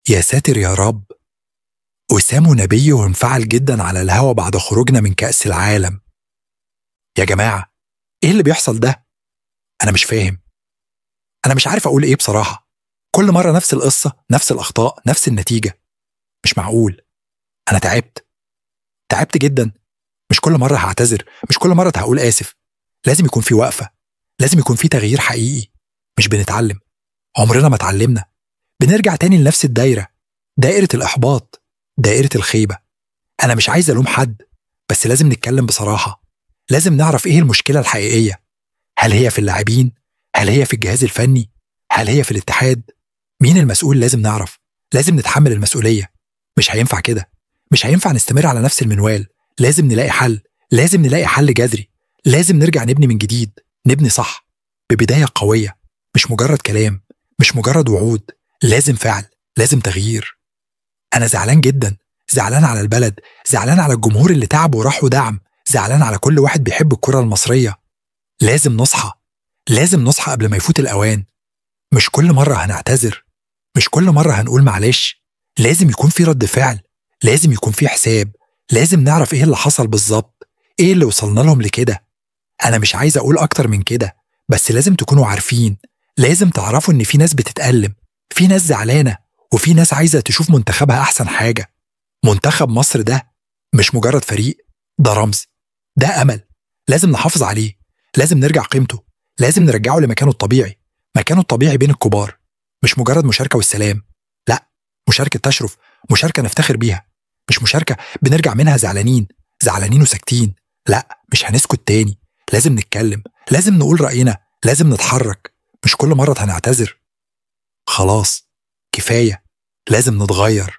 يا ساتر يا رب. أسام ونبي وانفعل جدا على الهوا بعد خروجنا من كأس العالم. يا جماعة، إيه اللي بيحصل ده؟ أنا مش فاهم. أنا مش عارف أقول إيه بصراحة. كل مرة نفس القصة، نفس الأخطاء، نفس النتيجة. مش معقول. أنا تعبت جدا. مش كل مرة هعتذر، مش كل مرة هقول آسف. لازم يكون في وقفة، لازم يكون في تغيير حقيقي. مش بنتعلم، عمرنا ما اتعلمنا. بنرجع تاني لنفس الدايرة، دائرة الإحباط، دائرة الخيبة. أنا مش عايز ألوم حد، بس لازم نتكلم بصراحة. لازم نعرف إيه المشكلة الحقيقية. هل هي في اللاعبين؟ هل هي في الجهاز الفني؟ هل هي في الاتحاد؟ مين المسؤول؟ لازم نعرف. لازم نتحمل المسؤولية. مش هينفع كده. مش هينفع نستمر على نفس المنوال. لازم نلاقي حل. لازم نلاقي حل جذري. لازم نرجع نبني من جديد، نبني صح، ببداية قوية. مش مجرد كلام، مش مجرد وعود. لازم فعل، لازم تغيير. أنا زعلان جدا، زعلان على البلد، زعلان على الجمهور اللي تعب وراح ودعم، زعلان على كل واحد بيحب الكرة المصرية. لازم نصحى، لازم نصحى قبل ما يفوت الأوان. مش كل مرة هنعتذر، مش كل مرة هنقول معلش. لازم يكون في رد فعل، لازم يكون في حساب. لازم نعرف إيه اللي حصل بالظبط، إيه اللي وصلنا لهم لكده. أنا مش عايز أقول أكتر من كده، بس لازم تكونوا عارفين. لازم تعرفوا إن في ناس بتتألم، في ناس زعلانة، وفي ناس عايزة تشوف منتخبها أحسن حاجة. منتخب مصر ده مش مجرد فريق، ده رمز، ده أمل. لازم نحافظ عليه، لازم نرجع قيمته، لازم نرجعه لمكانه الطبيعي. مكانه الطبيعي بين الكبار. مش مجرد مشاركة والسلام، لا، مشاركة تشرف، مشاركة نفتخر بيها. مش مشاركة بنرجع منها زعلانين، زعلانين وساكتين. لا، مش هنسكت تاني. لازم نتكلم، لازم نقول رأينا، لازم نتحرك. مش كل مرة هنعتذر. خلاص، كفاية. لازم نتغير.